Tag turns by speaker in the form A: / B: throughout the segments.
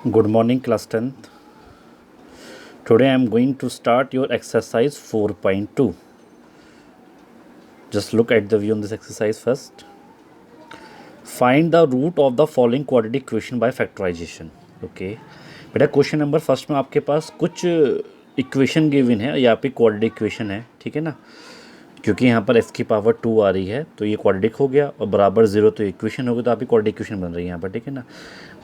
A: Good morning, class 10th. Today I am going to start your exercise 4.2. Just look at the view on this exercise first. Find the root of the following quadratic equation by factorization. Okay. बेटा question number first में आपके पास कुछ equation given है, यहाँ पे quadratic equation है, ठीक है ना। क्योंकि यहाँ पर x की पावर 2 आ रही है तो ये क्वाड्रेटिक हो गया और बराबर 0 तो इक्वेशन हो गया, तो आपकी क्वाड्रेटिक इक्वेशन बन रही है यहाँ पर, ठीक है ना।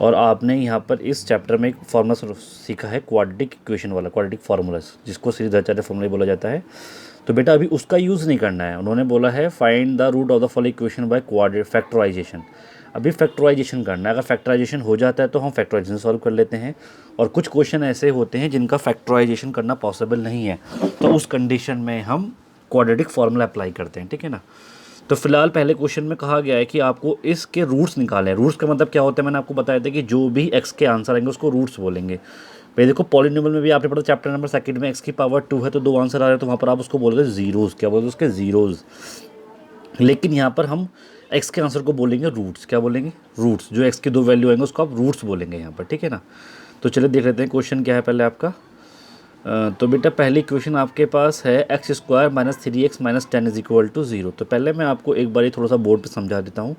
A: और आपने यहाँ पर इस चैप्टर में एक फार्मूला सीखा है क्वाड्रेटिक इक्वेशन वाला, क्वाड्रेटिक फार्मूलाज, जिसको श्रीधराचार्य फार्मूला बोला जाता है। तो बेटा अभी उसका यूज़ नहीं करना है, उन्होंने बोला है find the root of the following equation by quadratic factorisation. अभी फैक्टराइजेशन करना है, अगर फैक्टराइजेशन हो जाता है तो हम फैक्टराइजेशन सॉल्व कर लेते हैं। और कुछ क्वेश्चन ऐसे होते हैं जिनका फैक्टराइजेशन करना पॉसिबल नहीं है, तो उस कंडीशन में हम क्वाड्रेटिक फार्मूला अप्लाई करते हैं, ठीक है ना। तो फिलहाल पहले क्वेश्चन में कहा गया है कि आपको इसके रूट्स निकालें। रूट्स का मतलब क्या होता है, मैंने आपको बताया था कि जो भी एक्स के आंसर आएंगे उसको रूट्स बोलेंगे। भाई देखो पॉलिनोमियल में भी आपने पढ़ा चैप्टर नंबर सेकंड में एक्स की पावर 2 है तो 2 आंसर आ रहे हैं, तो वहाँ पर आप उसको बोलोगे जीरोज़। क्या बोलोगे उसके जीरोज़। लेकिन यहाँ पर हम एक्स के आंसर को बोलेंगे रूट्स। क्या बोलेंगे? रूट्स। जो एक्स की 2 वैल्यू आएंगे उसको आप रूट्स बोलेंगे यहाँ पर, ठीक है ना। तो चलिए देख लेते हैं क्वेश्चन क्या है पहले आपका। तो बेटा पहली इक्वेशन आपके पास है X square minus 3x minus 10 is equal to 0। तो पहले मैं आपको एक बार थोड़ा सा बोर्ड पे समझा देता हूँ,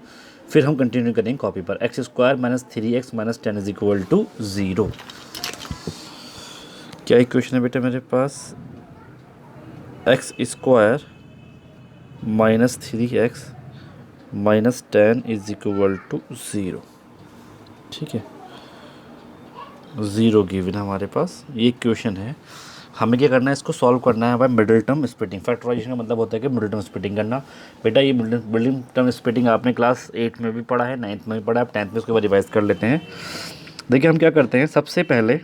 A: फिर हम कंटिन्यू करेंगे कॉपी पर। X square minus 3x minus 10 is equal to 0। क्या इक्वेशन है बेटा मेरे पास? X square minus 3x minus 10 is equal to 0, ठीक है। 0 गिवन हमारे पास, ये इक्वेशन है। हमें क्या करना है, इसको सॉल्व करना है by middle term splitting. Factorisation का मतलब होता है कि मिडिल टर्म स्प्लिटिंग करना। बेटा ये मिडिल टर्म स्प्लिटिंग आपने क्लास 8 में भी पढ़ा है, 9th में भी पढ़ा है, आप 10th में उसके बाद रिवाइज कर लेते हैं। देखिए हम क्या करते हैं, सबसे पहले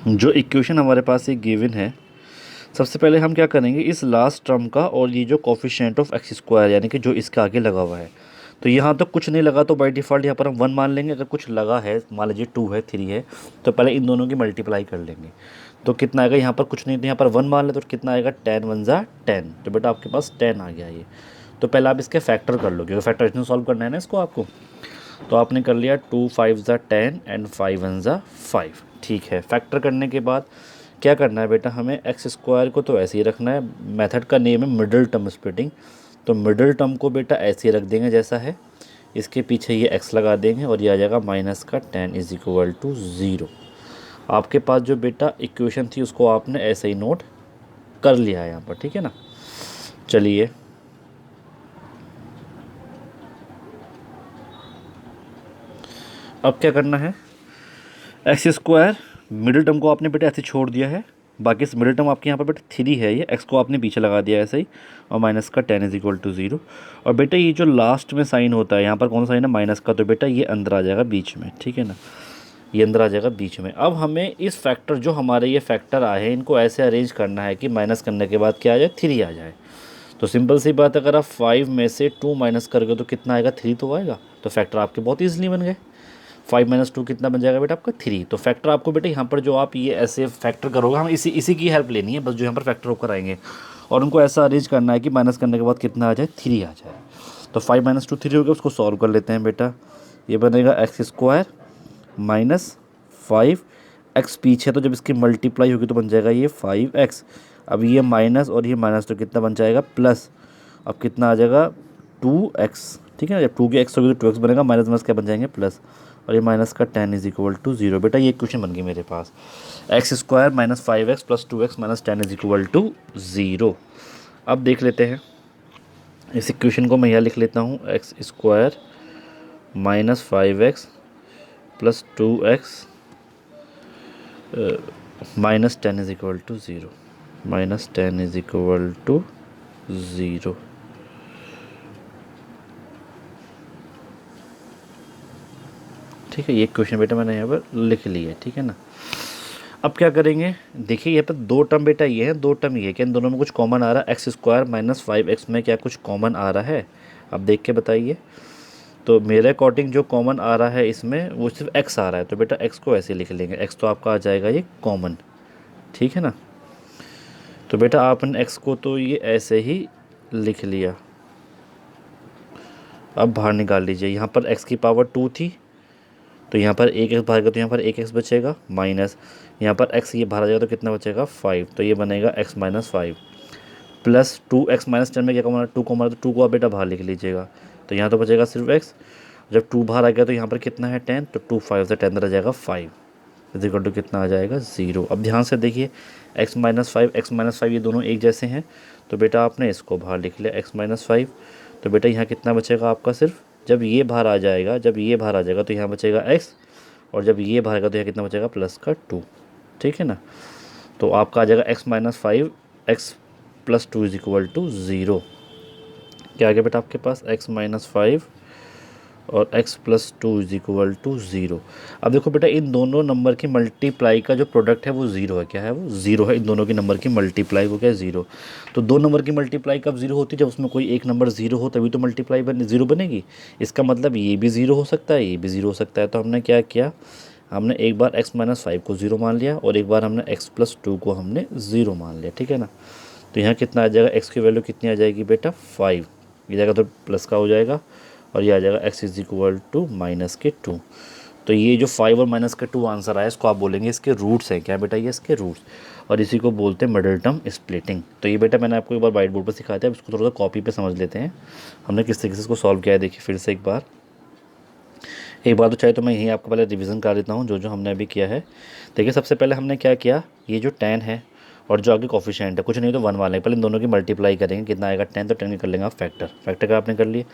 A: जो इक्वेशन हमारे पास ये गिवन है, सबसे पहले हम क्या करेंगे, इस लास्ट टर्म का और ये जो कोफिशिएंट ऑफ एक्स स्क्वायर यानी कि जो इसके आगे लगा हुआ है, तो यहाँ तो कुछ नहीं लगा तो बाय डिफ़ॉल्ट यहाँ पर हम 1 मान लेंगे। अगर कुछ लगा है, मान लीजिए 2 है 3 है, तो पहले इन दोनों की मल्टीप्लाई कर लेंगे। तो कितना आएगा, यहाँ पर कुछ नहीं तो यहाँ पर 1 मान ले तो कितना आएगा, 10 1 ज़ा 10। तो बेटा आपके पास 10 आ गया ये। तो पहले आप इसके फैक्टर कर लो, क्योंकि फैक्टराइजेशन सॉल्व करना है ना इसको आपको। तो आपने कर लिया 2 5 ज़ा 10 एंड 5 1 ज़ा 5, ठीक है। फैक्टर करने के बाद क्या करना है बेटा, हमें एक्स स्क्वायर को तो ऐसे ही रखना है। मेथड का नेम है मिडिल टर्म स्प्लिटिंग। तो मिडिल टर्म को बेटा ऐसे ही रख देंगे जैसा है, इसके पीछे ये x लगा देंगे और ये आ जाएगा माइनस का 10 इज इक्वल टू 0। आपके पास जो बेटा इक्वेशन थी उसको आपने ऐसे ही नोट कर लिया है यहाँ पर, ठीक है ना। चलिए अब क्या करना है, एक्स स्क्वायर मिडिल टर्म को आपने बेटा ऐसे छोड़ दिया है। बाकी इस मिडिल टर्म आपके यहाँ पर बेटा 3 है, ये एक्स को आपने पीछे लगा दिया ऐसे ही, और माइनस का 10 इज इक्वल टू 0। और बेटा ये जो लास्ट में साइन होता है यहाँ पर कौन सा साइन है, माइनस का, तो बेटा ये अंदर आ जाएगा बीच में, ठीक है ना। ये अंदर आ जाएगा बीच में। अब हमें इस फैक्टर जो हमारे ये फैक्टर आए हैं इनको ऐसे अरेंज करना है कि माइनस करने के बाद क्या आ जाए, 3 आ जाए। तो सिंपल सी बात, अगर आप 5 में से 2 माइनस करोगे तो कितना आएगा, 3 तो आएगा। तो फैक्टर आपके बहुत ईजिली बन गए। 5 माइनस 2 कितना बन जाएगा बेटा आपका, 3। तो फैक्टर आपको बेटा यहाँ पर जो आप ये ऐसे फैक्टर करोगे, हम इसी की हेल्प लेनी है बस, जो यहाँ पर फैक्टर होकर आएंगे और उनको ऐसा अरेंज करना है कि माइनस करने के बाद कितना आ जाए, 3 आ जाए। तो 5 माइनस 2 3 हो गया, उसको सॉल्व कर लेते हैं बेटा। ये बनेगा एक्स स्क्वायर माइनस 5 एक्स पीछे, तो जब इसकी मल्टीप्लाई होगी तो बन जाएगा ये 5x। अब ये माइनस और ये माइनस तो कितना बन जाएगा, प्लस। अब कितना आ जाएगा, 2x, ठीक है ना। जब 2 की x होगी तो 2x बनेगा, माइनस माइनस क्या बन जाएंगे, प्लस। और ये माइनस का 10 इज इक्वल टू 0। बेटा ये इक्वेशन बन गई मेरे पास, x square minus 5x plus 2x minus 10 is equal to 0। अब देख लेते हैं इस इक्वेशन को, मैं यहाँ लिख लेता हूँ, X square minus 5x plus 2x minus 10 is equal to 0, minus 10 is equal to 0। ठीक है, ये क्वेश्चन बेटा मैंने यहाँ पर लिख लिया है, ठीक है ना। अब क्या करेंगे, देखिए यहाँ पर 2 टर्म बेटा ये है, 2 टर्म ये है, क्या इन दोनों में कुछ कॉमन आ रहा है, एक्स स्क्वायर माइनस 5x में क्या कुछ कॉमन आ रहा है, अब देख के बताइए। तो मेरे अकॉर्डिंग जो कॉमन आ रहा है इसमें वो सिर्फ x आ रहा है, तो बेटा x को ऐसे लिख लेंगे, x तो आपका आ जाएगा ये कॉमन, ठीक है ना। तो बेटा आपने x को तो ये ऐसे ही लिख लिया। अब बाहर निकाल लीजिए, यहाँ पर x की पावर 2 थी तो यहाँ पर एक एक्स बाहर गया तो यहाँ पर एक एक्स बचेगा, माइनस यहाँ पर एक्स ये बाहर आ जाएगा तो कितना बचेगा 5, तो ये बनेगा x minus 5 plus 2x minus 10 में क्या कमाना 2 को हमारा, तो 2 को आप बेटा बाहर लिख लीजिएगा, तो यहाँ तो बचेगा सिर्फ x। जब 2 बाहर आ गया तो यहाँ पर कितना है 10, तो 2 5 से 10 रह जाएगा 5 इज इक्वल टू कितना आ जाएगा 0। अब ध्यान से देखिए x माइनस 5 ये दोनों एक जैसे हैं, तो बेटा आपने इसको बाहर लिख लिया x माइनस 5, तो बेटा यहाँ कितना बचेगा आपका सिर्फ, जब ये बाहर आ जाएगा तो यहाँ बचेगा x, और जब ये बाहर आएगा तो यहाँ कितना बचेगा प्लस का 2, ठीक है ना। तो आपका आ जाएगा x minus 5 x plus 2 is equal to 0। क्या आ गया बेटा आपके पास x माइनस 5 और x plus 2 is equal to 0। अब देखो बेटा इन दोनों नंबर की मल्टीप्लाई का जो प्रोडक्ट है वो 0 है, क्या है वो 0 है, इन दोनों की नंबर की मल्टीप्लाई वो क्या है 0। तो दो नंबर की मल्टीप्लाई कब 0 होती है, जब उसमें कोई एक नंबर 0 हो तभी तो मल्टीप्लाई 0 बनेगी। इसका मतलब ये भी 0 हो सकता है, ये भी 0 हो सकता है। तो हमने क्या किया, हमने एक बार x माइनस 5 को 0 मान लिया और एक बार हमने x प्लस 2 को हमने 0 मान लिया, ठीक है ना। तो यहाँ कितना आ जाएगा, x की वैल्यू कितनी आ जाएगी बेटा 5, ये जाएगा तो प्लस का हो जाएगा, और ये आ जाएगा x is equal to minus के 2। तो ये जो 5 और माइनस के 2 आंसर आया इसको आप बोलेंगे इसके रूट्स हैं, क्या बेटा ये इसके रूट्स, और इसी को बोलते हैं मिडिल टर्म स्प्लिटिंग। तो ये बेटा मैंने आपको एक बार वाइट बोर्ड पर सिखाया था, अब इसको थोड़ा सा कॉपी पे समझ लेते हैं हमने किस तरीके से इसको सॉल्व किया है। देखिए फिर से एक बार तो चाहे तो मैं यहीं आपको पहले रिवीजन कर देता हूँ जो हमने अभी किया है। देखिए सबसे पहले हमने क्या किया, ये जो 10 है और जो आगे कोफिशिएंट है कुछ नहीं तो 1 मान लेंगे, पहले इन दोनों की मल्टीप्लाई करेंगे, कितना आएगा 10, तो 10 की कर लेंगे आप फैक्टर का आपने कर लिए,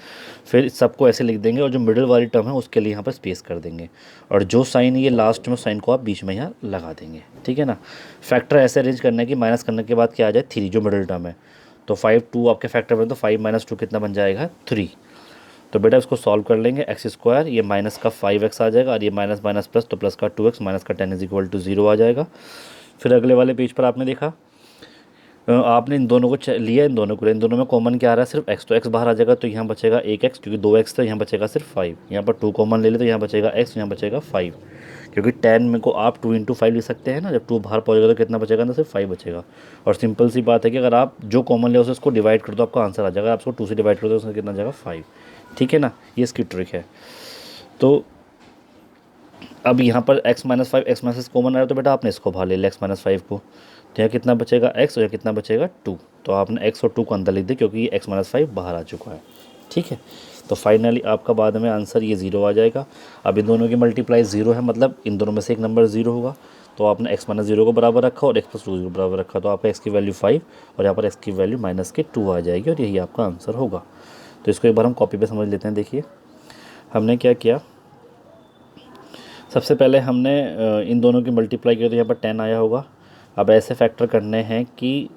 A: फिर सबको ऐसे लिख देंगे और जो मिडिल वाली टर्म है उसके लिए यहाँ पर स्पेस कर देंगे, और जो साइन ये लास्ट में साइन को आप बीच में यहाँ लगा देंगे, ठीक है ना। फैक्टर ऐसे अरेंज करना है कि माइनस करने के बाद क्या आ जाए 3, जो मिडिल टर्म है, तो 5 2 आपके फैक्टर में, तो 5 माइनस 2 कितना बन जाएगा 3। तो बेटा इसको सॉल्व कर लेंगे, एक्स स्क्वायर ये माइनस का 5x आ जाएगा और ये माइनस माइनस प्लस, तो प्लस का 2x माइनस का 10 इज इक्वल टू 0 आ जाएगा। फिर अगले वाले पेज पर आपने देखा आपने इन दोनों को लिया, इन दोनों में कॉमन क्या आ रहा है सिर्फ x, तो x बाहर आ जाएगा तो यहाँ बचेगा 1x, क्योंकि 2x था यहाँ बचेगा सिर्फ 5, यहाँ पर 2 कॉमन ले ले तो यहाँ बचेगा x, यहाँ बचेगा 5, क्योंकि 10 में को आप 2 इंटू 5 ले सकते हैं ना, जब 2 बाहर पहुँचेगा तो कितना बचेगा ना सिर्फ 5 बचेगा। और सिंपल सी बात है कि अगर आप जो कॉमन ले उसे उसको डिवाइड कर दो आपका आंसर आ जाएगा, आप उसको 2 से डिवाइड कर दो उसका कितना जाएगा 5, ठीक है ना, ये इसकी ट्रिक है। तो अब यहाँ पर x minus 5 x minus common आ रहा है तो बेटा आपने इसको बाहर ले लिया x माइनस 5 को, तो यहाँ कितना बचेगा x और यहाँ कितना बचेगा 2, तो आपने x और 2 को अंदर लिख दिया क्योंकि ये x माइनस 5 बाहर आ चुका है, ठीक है। तो फाइनली आपका बाद में आंसर ये 0 आ जाएगा। अब इन दोनों की मल्टीप्लाई 0 है, मतलब इन दोनों में से एक नंबर 0 होगा, तो आपने x माइनस 0 को बराबर रखा और x प्लस 2 को बराबर रखा, तो आपका x की वैल्यू 5 और यहाँ पर x की वैल्यू माइनस के 2 आ जाएगी और यही आपका आंसर होगा। तो इसको एक बार हम कॉपी पे समझ लेते हैं। देखिए हमने क्या किया, सबसे पहले हमने इन दोनों की मल्टीप्लाई किया तो यहाँ पर 10 आया होगा। अब ऐसे फैक्टर करने हैं कि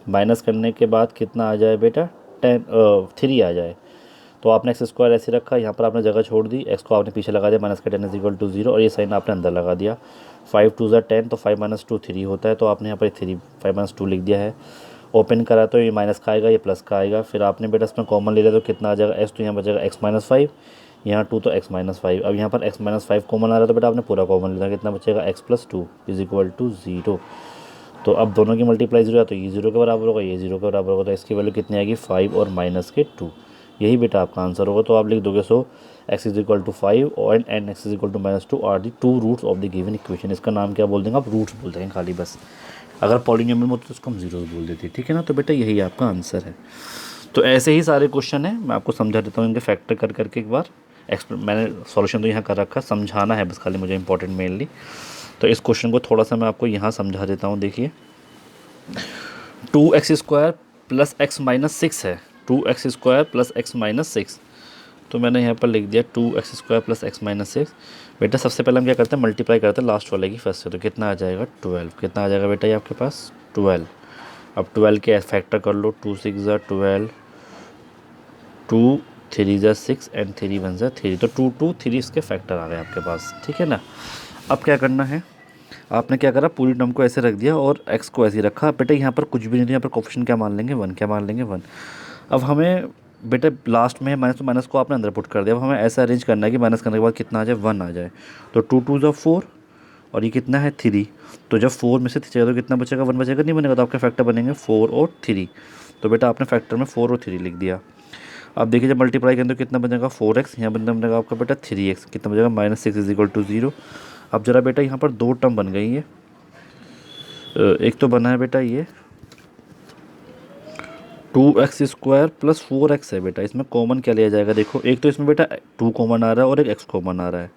A: माइनस करने के बाद कितना आ जाए बेटा 3 आ जाए, तो आपने एक्स स्क्वायर ऐसे रखा, यहाँ पर आपने जगह छोड़ दी, एक्स को आपने पीछे लगा दिया, माइनस का 10 इज इक्वल टू 0 और ये साइन आपने अंदर लगा दिया। 5 2 10, तो 5 माइनस 2 3 होता है, तो आपने यहाँ पर 5 माइनस 2 लिख दिया है। ओपन करा तो ये माइनस का आएगा, ये प्लस का आएगा, फिर आपने बेटा इसमें कॉमन ले लिया तो कितना आ जाएगा एक्स, तो यहाँ बचेगा एक्स माइनस 5, यहाँ 2 तो x माइनस 5। अब यहाँ पर x माइनस 5 कॉमन आ रहा है तो बेटा आपने पूरा कॉमन लेना, कितना बचेगा x plus 2 is equal to 0। तो अब दोनों की मल्टीप्लाई 0 है तो ये 0 के बराबर होगा, ये 0 के बराबर होगा, तो इसकी वैल्यू कितनी आएगी 5 और माइनस के 2, यही बेटा आपका आंसर होगा। तो आप लिख दोगे so x is equal to 5 और and x is equal to minus 2 are the 2 roots of the given equation. इसका नाम क्या बोल देंगे आप, रूट्स बोल देंगे खाली बस। अगर पॉलिनोमियल में होता तो उसको हम जीरो बोल देते, ठीक है ना। तो बेटा यही आपका आंसर है। तो ऐसे ही सारे क्वेश्चन हैं, मैं आपको समझा देता हूँ इनके फैक्टर कर करके एक बार। मैंने सॉल्यूशन तो यहाँ कर रखा, समझाना है बस खाली मुझे इंपॉर्टेंट मेनली। तो इस क्वेश्चन को थोड़ा सा मैं आपको यहाँ समझा देता हूँ। देखिए 2x square plus x minus 6 है, 2x square plus x minus 6, तो मैंने यहाँ पर लिख दिया 2x square plus x minus 6। बेटा सबसे पहले हम क्या करते हैं, मल्टीप्लाई करते हैं लास्ट वाले की फर्स्ट से, तो कितना आ जाएगा 12, कितना आ जाएगा बेटा ये आपके पास 12। अब 12 के फैक्टर कर लो, 2 6 ज़ा 12, 2 3 ज़ा 6 एंड 3 1 ज़ा 3, तो 2 2 3 इसके फैक्टर आ गए आपके पास, ठीक है ना। अब क्या करना है, आपने क्या करा, पूरी टर्म को ऐसे रख दिया और x को ऐसे ही रखा। बेटा यहाँ पर कुछ भी नहीं था, यहाँ पर कोफिशिएंट क्या मान लेंगे 1, क्या मान लेंगे 1। अब हमें बेटा लास्ट में माइनस, तो माइनस को आपने अंदर पुट कर दिया। अब हमें ऐसा अरेंज करना है कि माइनस करने के बाद कितना आ जाए 1 आ जाए, तो 2 2 ज़ा 4 और ये कितना है 3, तो जब 4 में से 3 जाएगा तो कितना बचेगा 1 बचेगा, नहीं बनेगा, तो आपके फैक्टर बनेंगे 4 और 3। तो बेटा आपने फैक्टर में 4 और 3 लिख दिया। अब देखिए जब मल्टीप्लाई करें तो कितना बनेगा 4x, यहाँ बनेगा आपका बेटा 3x, कितना बनेगा -6 = 0। अब जरा बेटा यहाँ पर दो टर्म बन गई है, एक तो बना है बेटा ये 2x² + 4x है बेटा, इसमें कॉमन क्या लिया जाएगा, देखो एक तो इसमें बेटा 2 कॉमन आ रहा है और एक x कॉमन आ रहा है,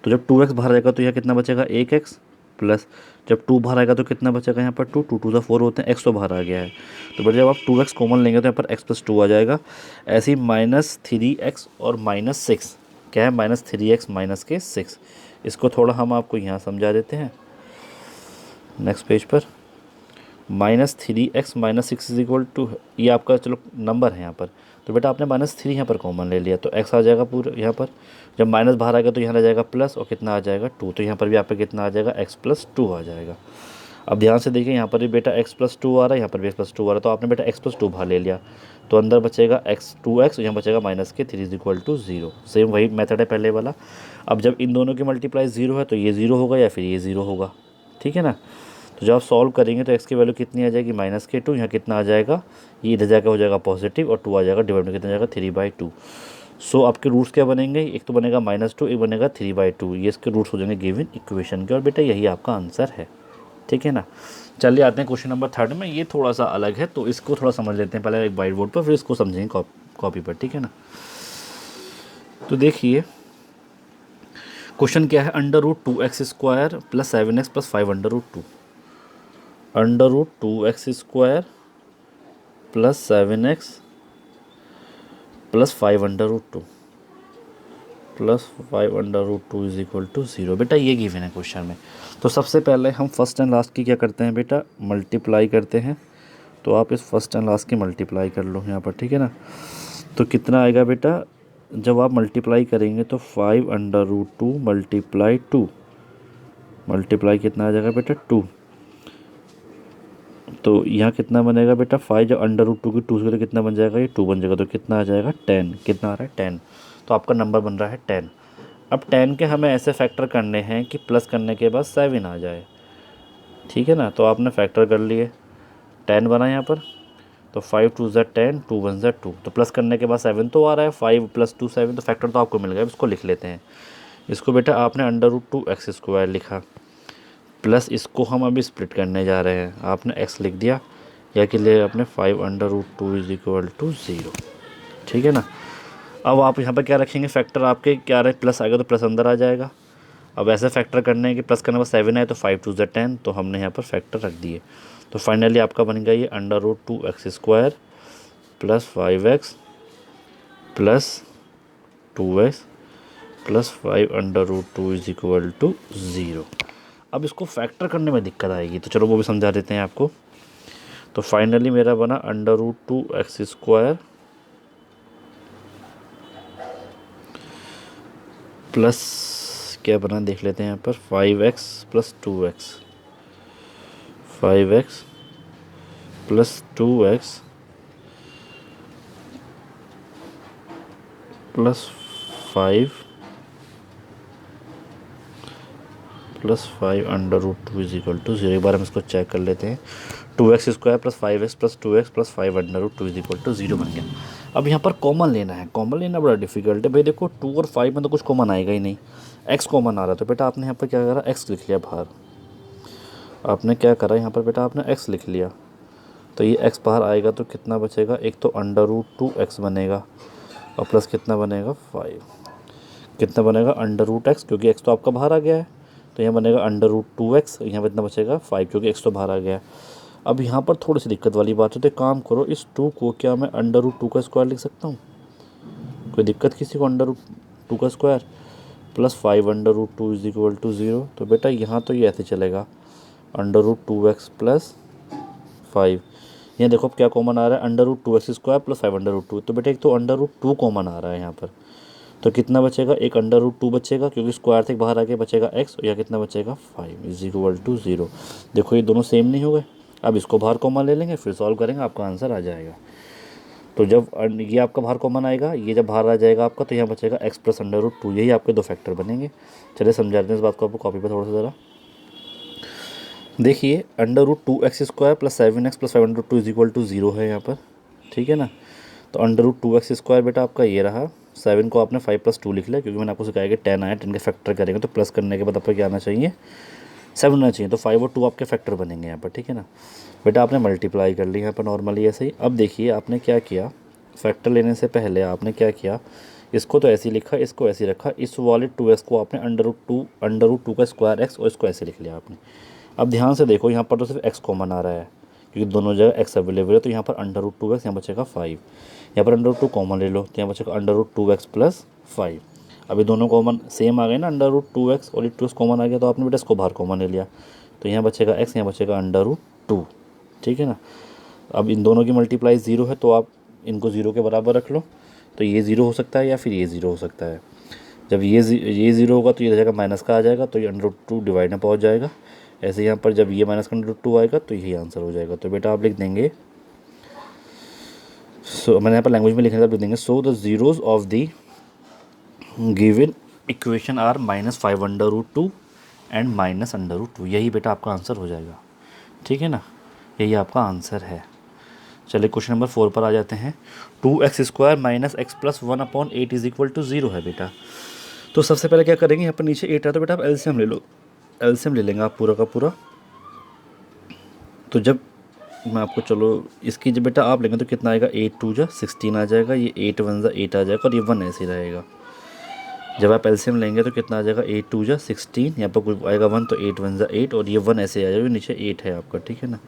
A: तो जब 2x बाहर आएगा तो यहाँ कितना बचेगा 1x, प्लस जब 2 बाहर आएगा तो कितना बचेगा यहाँ पर 2, 2 2 4 होते हैं, x तो बाहर आ गया है, तो बेटा जब आप 2x कॉमन लेंगे तो यहाँ पर x + 2 आ जाएगा। ऐसे ही -3x और -6 क्या है, -3x - के 6, इसको थोड़ा हम आपको यहाँ समझा देते हैं नेक्स्ट पेज पर। -3x - 6 = ये आपका चलो नंबर है यहाँ पर, तो बेटा आपने -3 यहाँ पर कॉमन ले लिया तो x आ जाएगा पूरा यहाँ पर, जब माइनस बाहर आएगा तो यहाँ आ जाएगा प्लस और कितना आ जाएगा 2, तो यहाँ पर भी आप पे कितना आ जाएगा x + 2 आ जाएगा। अब ध्यान से देखिए यहाँ पर भी बेटा x + 2 आ रहा है, यहाँ पर भी x + 2 आ रहा है, तो आपने बेटा x + 2 बाहर ले लिया तो अंदर बचेगा x 2x, यहाँ बचेगा -3 = 0। सेम वही मेथड है पहले वाला। अब जब इन दोनों की मल्टीप्लाई 0 है तो ये 0 होगा या फिर ये 0 होगा, ठीक है ना। तो जब आप सॉल्व करेंगे तो x की वैल्यू कितनी आ जाएगी -2, यहाँ कितना आ जाएगा, ये इधर जाकर हो जाएगा पॉजिटिव और 2 आ जाएगा, डिवाइड में कितना आ जाएगा 3/2। सो आपके रूट्स क्या बनेंगे, एक तो बनेगा -2, एक बनेगा 3/2, ये इसके रूट्स हो जाएंगे गिवन इक्वेशन के, और बेटा यही आपका आंसर है, ठीक है ना। चलिए आते हैं क्वेश्चन नंबर 3 में, ये थोड़ा सा अलग है तो इसको थोड़ा समझ लेते हैं पहले एक वाइट बोर्ड पर, फिर इसको समझेंगे कॉपी पर, ठीक है ना। तो देखिए क्वेश्चन क्या है, √2x² + 7x + 5√2, √2x² + 7x + 5√2 = 0। बेटा ये गिवन है क्वेश्चन में। तो सबसे पहले हम फर्स्ट एंड लास्ट की क्या करते हैं बेटा, मल्टीप्लाई करते हैं। तो आप इस फर्स्ट एंड लास्ट की मल्टीप्लाई कर लो यहाँ पर, ठीक है ना। तो कितना आएगा बेटा, जब आप मल्टीप्लाई करेंगे तो 5√2 × 2 मल्टीप्लाई कितना आ जाएगा बेटा 2, तो यहाँ कितना बनेगा बेटा 5, जब √2 की 2 से तो कितना बन जाएगा, ये 2 बन जाएगा, तो कितना आ जाएगा 10, कितना आ रहा है 10, तो आपका नंबर बन रहा है 10। अब 10 के हमें ऐसे फैक्टर करने हैं कि प्लस करने के बाद 7 आ जाए, ठीक है ना। तो आपने फैक्टर कर लिए, 10 बना यहाँ पर, तो 5 2 = 10, 2 1 = 2, तो प्लस करने के बाद 7 तो आ रहा है, 5 + 2 7, तो फैक्टर तो आपको मिल गया। इसको लिख लेते हैं, इसको बेटा आपने √2x² लिखा, प्लस इसको हम अभी स्प्लिट करने जा रहे हैं, आपने x लिख दिया, या कि लिए आपने 5√2 = 0, ठीक है ना। अब आप यहाँ पर क्या रखेंगे, फैक्टर आपके क्या रहे, प्लस आएगा तो प्लस अंदर आ जाएगा। अब ऐसे फैक्टर करने हैं कि प्लस करने में 7 आए तो 5 2 = 10, तो हमने यहाँ पर फैक्टर रख दिए। तो फाइनली आपका बन गया ये √2x² + 5x + 2x + 5√2 = 0। अब इसको फैक्टर करने में दिक्कत आएगी, तो चलो वो भी समझा देते हैं आपको। तो फाइनली मेरा बना √2x² प्लस क्या बना देख लेते हैं यहाँ पर, 5x + 2x, 5x + 2x + 5 + 5√2 = 0। एक बार हम इसको चेक कर लेते हैं, 2x² + 5x + 2x + 5√2 = 0 बन गया। अब यहाँ पर कॉमन लेना है, कॉमन लेना बड़ा डिफिकल्ट है भाई। देखो 2 और 5 में तो कुछ कॉमन आएगा ही नहीं, x कॉमन आ रहा है, तो बेटा आपने यहाँ पर क्या करा, x लिख लिया बाहर। आपने क्या करा यहाँ पर बेटा, आपने x लिख लिया, तो ये x बाहर आएगा तो कितना बचेगा, एक तो √2x बनेगा और प्लस कितना बनेगा 5, कितना बनेगा √x, क्योंकि x तो आपका बाहर आ गया है, तो यहाँ बनेगा √2x, यहाँ पर इतना बचेगा 5, क्योंकि x तो बाहर आ गया। अब यहाँ पर थोड़ी सी दिक्कत वाली बात है, तो काम करो, इस 2 को क्या मैं √2 का स्क्वायर लिख सकता हूँ, कोई दिक्कत किसी को, √2 का स्क्वायर + 5√2 = 0। तो बेटा यहाँ तो ये ऐसे चलेगा, √2x + 5, यहाँ देखो अब क्या कॉमन आ रहा है, √2x² + 5√2, तो बेटा एक तो √2 कॉमन आ रहा है यहाँ पर, तो कितना बचेगा, एक √2 बचेगा, क्योंकि स्क्वायर से बाहर आके बचेगा x, या कितना बचेगा 5 = 0। देखो ये दोनों सेम नहीं हो गए, अब इसको बाहर कॉमन ले लेंगे, फिर सॉल्व करेंगे, आपका आंसर आ जाएगा। तो जब ये आपका बाहर कॉमन आएगा, ये जब बाहर आ जाएगा आपका, तो यहाँ बचेगा x + √2, यही आपके दो फैक्टर बनेंगे। चलिए समझा दें इस बात को आपको कॉपी पर थोड़ा सा ज़रा देखिए, √2x² + 7x + 5√2 = 0 है यहाँ पर, ठीक है ना। तो अंडर रूट 2x² बेटा आपका ये रहा। 7 को आपने 5 + 2 लिख लिया, क्योंकि मैंने आपको सिखाया कि 10 आया, 10 के फैक्टर करेंगे तो प्लस करने के बाद आपका क्या आना चाहिए, 7 होना चाहिए। तो 5 और 2 आपके फैक्टर बनेंगे यहाँ पर, ठीक है ना बेटा। आपने मल्टीप्लाई कर ली यहाँ पर नॉर्मली ऐसे ही। अब देखिए आपने क्या किया, फैक्टर लेने से पहले आपने क्या किया, इसको तो ऐसे ही लिखा, इसको ऐसे ही रखा, इस वाले 2x को आपने अंडर रूट 2 का स्क्वायर x और इसको ऐसे लिख लिया आपने। अब ध्यान से देखो, यहाँ पर तो सिर्फ x कॉमन आ रहा है, क्योंकि दोनों जगह x अवेलेबल है। तो यहाँ पर अंडर रूट 2x, यहाँ बचेगा 5। यहाँ पर अंडर रूट 2 कॉमन ले लो, तो यहाँ बचेगा अंडर रूट 2x + 5। अभी दोनों कॉमन सेम आ गए ना, अंडर रूट 2x और 2x कॉमन आ गया, तो आपने बेटा इसको बाहर कॉमन ले लिया, तो यहाँ बचेगा x, यहाँ बचेगा अंडर रूट 2, ठीक है ना। अब इन दोनों की मल्टीप्लाई 0 है, तो आप इनको 0 के बराबर रख लो। तो ये 0 हो सकता है या फिर ये 0 हो सकता है। जब ये 0 होगा तो ये जगह माइनस का आ जाएगा, तो ये अंडर रूट 2 डिवाइड में पहुँच जाएगा। ऐसे यहाँ पर जब ये माइनस का अंडर रूट 2 आएगा तो यही आंसर हो जाएगा। तो बेटा आप लिख देंगे, मैंने यहाँ पर लैंग्वेज में लिखने का लिख देंगे, so the zeros of the given equation are -5 under root 2 and minus under root 2। यही बेटा आपका आंसर हो जाएगा, ठीक है ना, यही आपका आंसर है। चलिए क्वेश्चन नंबर 4 पर आ जाते हैं। 2x² - x + 1/8 = 0 है बेटा। तो सबसे पहले क्या करेंगे, यहाँ पर नीचे 8 है, तो बेटा आप एलसीएम ले लो, एलसीएम ले लेंगे आप पूरा का पूरा। तो जब मैं आपको, चलो इसकी जब बेटा आप लेंगे तो कितना आएगा, 8 2 = 16 आ जाएगा, ये 8 1 = 8 आ जाएगा, और ये 1 ऐसे ही रहेगा। जब आप एलसीएम लेंगे तो कितना आ जाएगा, 8 2 = 16, यहाँ पर कुछ आएगा 1, तो 8 1 = 8, और ये 1 ऐसे आ जाएगा, नीचे 8 है आपका, ठीक है ना।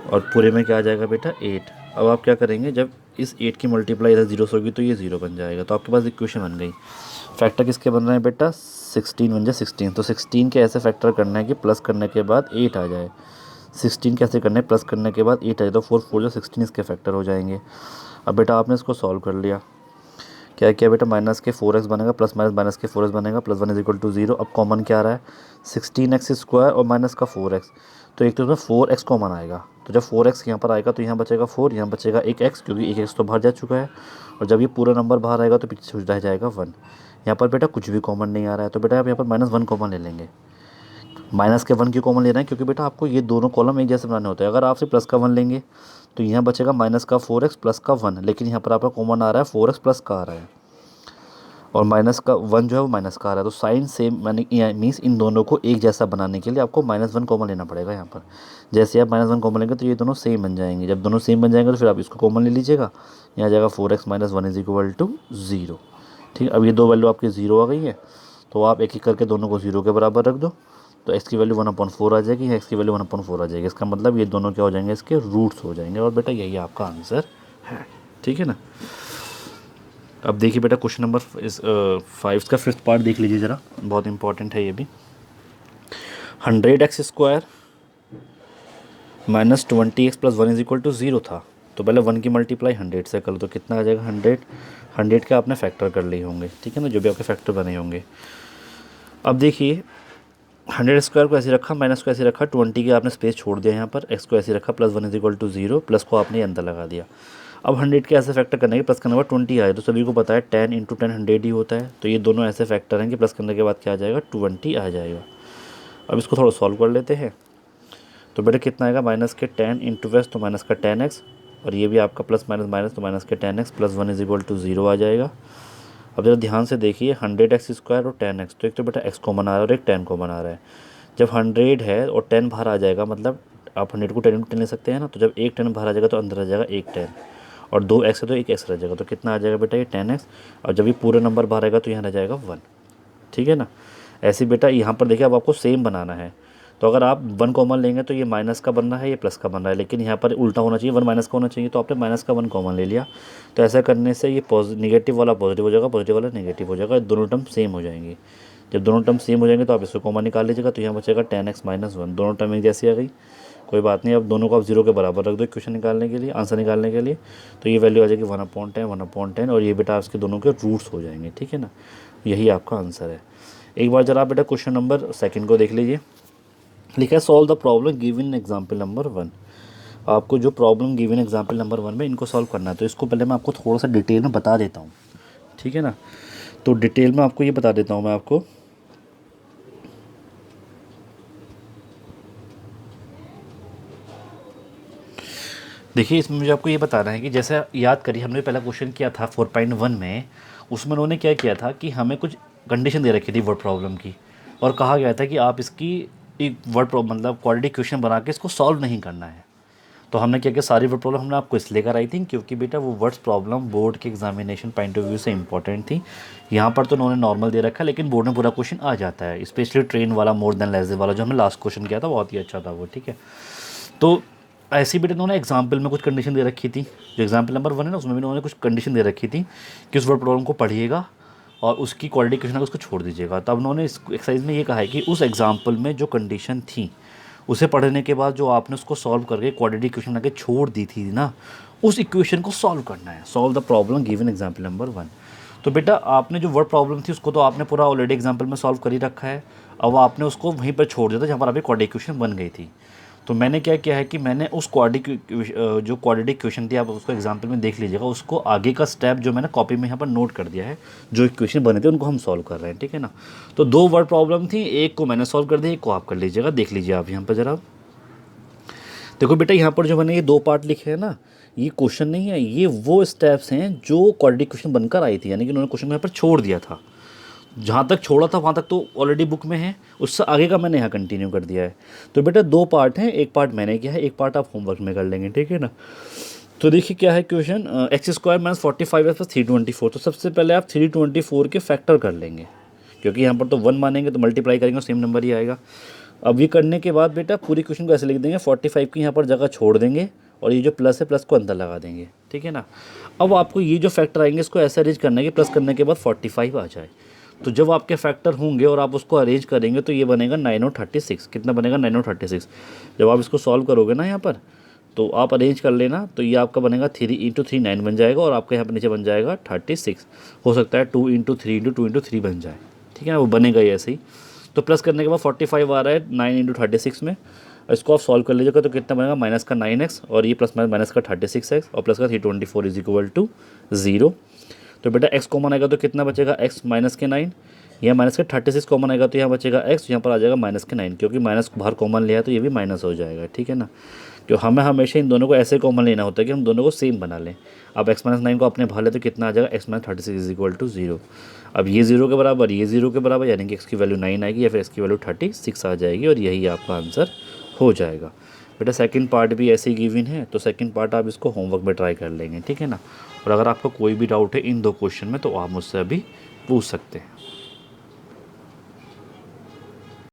A: और पूरे में क्या आ जाएगा बेटा, 8। अब आप क्या करेंगे, जब इस 8 की मल्टीप्लाई इधर 0 से होगी तो ये 0 बन जाएगा, तो आपके पास इक्वेशन बन गई। फैक्टर किसके बन रहे हैं बेटा, 16 1 = 16। तो 16 के ऐसे फैक्टर करना है कि प्लस करने के बाद 8 आ जाए। 16 कैसे करना है, प्लस करने के बाद 8 आ जाए, तो 4 4 = 16 इसके फैक्टर हो जाएंगे। अब बेटा आपने इसको सॉल्व कर लिया, क्या किया बेटा, माइनस के 4x बनेगा, प्लस माइनस माइनस के 4x बनेगा, +1 = 0। अब कॉमन क्या आ रहा है, 16x² और माइनस का 4x, तो एक तो इसमें 4x कॉमन आएगा। तो जब 4x यहाँ पर आएगा तो यहाँ बचेगा 4, यहाँ बचेगा एक x, क्योंकि एक x तो बाहर जा चुका है। और जब ये पूरा नंबर बाहर आएगा तो पीछे रह जाएगा 1। यहाँ पर बेटा कुछ भी कॉमन नहीं आ रहा है, तो बेटा आप यहाँ पर -1 कॉमन ले लेंगे। माइनस के 1 की कॉमन ले रहे हैं, क्योंकि बेटा आपको ये दोनों कॉलम एक जैसे बनाने होते हैं। अगर आप सिर्फ प्लस का 1 लेंगे तो यहाँ बचेगा माइनस का 4x प्लस का 1, लेकिन यहाँ पर आपका कॉमन आ रहा है 4x प्लस का आ रहा है, और माइनस का 1 जो है वो माइनस का आ रहा है। तो साइन सेम, मैंने मीन्स इन दोनों को एक जैसा बनाने के लिए आपको -1 कॉमन लेना पड़ेगा यहाँ पर। जैसे आप -1 कॉमन लेंगे तो ये दोनों सेम बन जाएंगे। जब दोनों सेम बन जाएंगे तो फिर आप इसको कॉमन ले लीजिएगा, यहाँ जाएगा 4x - 1 = 0। ठीक है, अब ये दो वैल्यू आपकी 0 आ गई है, तो आप एक एक करके दोनों को 0 के बराबर रख दो, तो x की वैल्यू 1/4 आ जाएगी, x की वैल्यू 1/4 आ जाएगी। इसका मतलब ये दोनों क्या हो जाएंगे, इसके रूट्स हो जाएंगे, और बेटा यही आपका आंसर है, ठीक है ना। अब देखिए बेटा क्वेश्चन नंबर 5 का 5th पार्ट देख लीजिए ज़रा, बहुत इंपॉर्टेंट है ये भी। 100x² - 20x + 1 = 0 था, तो पहले 1 की मल्टीप्लाई 100 से कर लो, तो कितना आ जाएगा, 100 के आपने फैक्टर कर लिए होंगे, ठीक है ना, जो भी आपके फैक्टर बने होंगे। अब देखिए 100² को ऐसे रखा, माइनस को ऐसे रखा, 20 के आपने स्पेस छोड़ दिया यहाँ पर, x को ऐसे रखा, +1 = 0, प्लस को आपने अंदर लगा दिया। अब 100 के ऐसे फैक्टर करने के प्लस करने के बाद 20 आए, तो सभी को पता है 10 × 10 100 ही होता है। तो ये दोनों ऐसे फैक्टर हैं कि प्लस करने के बाद क्या आ जाएगा, 20 आ जाएगा। अब इसको थोड़ा सॉल्व कर लेते हैं, तो बेटा कितना आएगा, -10 × x तो माइनस का 10x, और ये भी आपका प्लस माइनस माइनस तो माइनस के 10x + 1 = 0 आ जाएगा। अब जरा ध्यान से देखिए, 100x² और 10x, तो एक तो बेटा x कॉमन आ रहा है और एक 10 कॉमन आ रहा है। जब 100 है और 10 बाहर आ जाएगा, मतलब आप 100 को 10 × 10 ले सकते हैं ना, तो जब एक 10 बाहर आ जाएगा तो अंदर आ जाएगा एक 10, और 2x है तो एक x रह जाएगा, तो कितना आ जाएगा बेटा, ये 10x, और जब ये पूरा नंबर बाहर आएगा तो यहाँ रह जाएगा 1, ठीक है ना। ऐसे बेटा यहाँ पर देखिए, अब आपको सेम बनाना है, तो अगर आप 1 कॉमन लेंगे तो ये माइनस का बन रहा है, ये प्लस का बन रहा है, लेकिन यहाँ पर उल्टा होना चाहिए, 1 माइनस का होना चाहिए, तो आपने माइनस का 1 कॉमन ले लिया। तो ऐसा करने से ये नेगेटिव वाला पॉजिटिव हो जाएगा, पॉजिटिव वाला नेगेटिव हो जाएगा, दोनों टर्म सेम हो जाएंगी। जब दोनों टर्म सेम हो जाएंगे तो आप इसको कॉमन निकाल लीजिएगा, तो यहाँ बचेगा 10x - 1, दोनों टर्म एक जैसी आ गई, कोई बात नहीं। अब दोनों को आप 0 के बराबर रख दो इक्वेशन निकालने के लिए, आंसर निकालने के लिए, तो ये वैल्यू आ जाएगी 1/10 1/10, और ये बेटा आपके दोनों के रूट्स हो जाएंगे, ठीक है ना, यही आपका आंसर है। एक बार जरा आप बेटा क्वेश्चन नंबर 2 को देख लीजिए, लिखा है solve the problem given example number 1। आपको जो प्रॉब्लम गिवन एग्जाम्पल नंबर 1 में इनको सॉल्व करना है, तो इसको पहले मैं आपको थोड़ा सा डिटेल में बता देता हूँ, ठीक है ना। तो डिटेल में आपको ये बता देता हूँ मैं आपको, देखिए इसमें मुझे आपको ये बताना है कि जैसे याद करिए हमने पहला क्वेश्चन किया था 4.1 में, उसमें उन्होंने क्या किया था कि हमें कुछ कंडीशन दे रखी थी वर्ड प्रॉब्लम की, और कहा गया था कि आप इसकी एक वर्ड प्रॉब्लम मतलब क्वाड्रेटिक इक्वेशन बना के इसको सॉल्व नहीं करना है। तो हमने क्या किया, सारी वर्ड प्रॉब्लम हमने आपको इसलिए कराई थी क्योंकि बेटा वो वर्ड्स प्रॉब्लम बोर्ड के एग्जामिनेशन पॉइंट ऑफ व्यू से इंपॉर्टेंट थी। यहाँ पर तो उन्होंने नॉर्मल दे रखा है, लेकिन बोर्ड में पूरा क्वेश्चन आ जाता है, स्पेशली ट्रेन वाला, मोर देन लेस देन वाला जो हमने लास्ट क्वेश्चन किया था बहुत ही अच्छा था वो, ठीक है। तो ऐसी बेटा उन्होंने एग्जाम्पल में कुछ कंडीशन दे रखी थी, जो एग्जाम्पल नंबर 1 है ना उसमें भी उन्होंने कुछ कंडीशन दे रखी थी कि उस वर्ड प्रॉब्लम को पढ़िएगा और उसकी क्वाड्रेटिक इक्वेशन उसको छोड़ दीजिएगा। तब उन्होंने इस एक्सरसाइज में ये कहा है कि उस एग्जाम्पल में जो कंडीशन थी उसे पढ़ने के बाद जो आपने उसको सॉल्व करके क्वाड्रेटिक इक्वेशन बना के छोड़ दी थी ना, उस इक्वेशन को सॉल्व करना है। Solve the problem given example number 1। तो बेटा आपने जो वर्ड प्रॉब्लम थी उसको तो आपने पूरा ऑलरेडी एग्जाम्पल में सॉल्व कर ही रखा है, अब आपने उसको वहीं पर छोड़ दिया था जहाँ पर आपकी क्वाड्रेटिक इक्वेशन बन गई थी। तो मैंने क्या किया है कि मैंने उस जो क्वाड्रेटिक इक्वेशन थी, आप उसको एग्जाम्पल में देख लीजिएगा, उसको आगे का स्टेप जो मैंने कॉपी में यहाँ पर नोट कर दिया है, जो इक्वेशन बने थे उनको हम सॉल्व कर रहे हैं, ठीक है ना। तो 2 वर्ड प्रॉब्लम थी, एक को मैंने सॉल्व कर दिया, एक को आप कर लीजिएगा, देख लीजिए आप यहाँ पर ज़रा। देखो बेटा यहाँ पर जो मैंने ये 2 पार्ट लिखे हैं ना, ये क्वेश्चन नहीं है, ये वो स्टेप्स हैं जो क्वाड्रेटिक इक्वेशन बनकर आई थी, यानी कि उन्होंने क्वेश्चन यहाँ पर छोड़ दिया था। जहाँ तक छोड़ा था वहाँ तक तो ऑलरेडी बुक में है, उससे आगे का मैंने यहाँ कंटिन्यू कर दिया है। तो बेटा 2 पार्ट हैं, एक पार्ट मैंने किया है, एक पार्ट आप होमवर्क में कर लेंगे, ठीक है ना। तो देखिए क्या है question, x square minus 45 plus 324। तो सबसे पहले आप 324 के फैक्टर कर लेंगे, क्योंकि यहाँ पर तो 1 मानेंगे तो मल्टीप्लाई करेंगे सेम नंबर ही आएगा। अब ये करने के बाद बेटा पूरी क्वेश्चन को ऐसे लिख देंगे, 45 की यहाँ पर जगह छोड़ देंगे और ये जो प्लस है प्लस को अंदर लगा देंगे, ठीक है ना। अब आपको ये जो फैक्टर आएंगे इसको ऐसे अरेंज करना है कि प्लस करने के बाद 45 आ जाए। तो जब आपके फैक्टर होंगे और आप उसको अरेंज करेंगे तो ये बनेगा 9 और 36। कितना बनेगा, 9 और 36। जब आप इसको सॉल्व करोगे ना यहाँ पर, तो आप अरेंज कर लेना, तो ये आपका बनेगा 3 × 3 9 बन जाएगा, और आपका यहाँ पर नीचे बन जाएगा 36। हो सकता है 2 × 3 × 2 × 3 बन जाए, ठीक है ना, वो बनेगा ही ऐसे ही। तो प्लस करने के बाद 45 आ रहा है 9 × 36 में, इसको आप सॉल्व कर लीजिएगा तो कितना बनेगा, माइनस का 9x और ये प्लस माइनस का 36x और प्लस का 324 = 0। तो बेटा x कॉमन आएगा तो कितना बचेगा, x माइनस के 9, यहाँ माइनस के 36 कॉमन आएगा तो यहाँ बचेगा x, यहाँ पर आ जाएगा माइनस के 9, क्योंकि माइनस बाहर कॉमन लिया है तो ये भी माइनस हो जाएगा, ठीक है ना। क्यों हमें हमेशा इन दोनों को ऐसे कॉमन लेना होता है कि हम दोनों को सेम बना लें। अब x माइनस 9 को अपने बाहर ले तो कितना आ जाएगा, x माइनस 36 = 0। अब ये 0 के बराबर, ये 0 के बराबर, यानी कि x की वैल्यू 9 आएगी या फिर x की वैल्यू 36 आ जाएगी, और यही आपका आंसर हो जाएगा। बेटा सेकंड पार्ट भी ऐसे ही गिवन है, तो सेकंड पार्ट आप इसको होमवर्क में ट्राई कर लेंगे, ठीक है ना। और अगर आपको कोई भी डाउट है इन 2 क्वेश्चन में तो आप मुझसे अभी पूछ सकते हैं।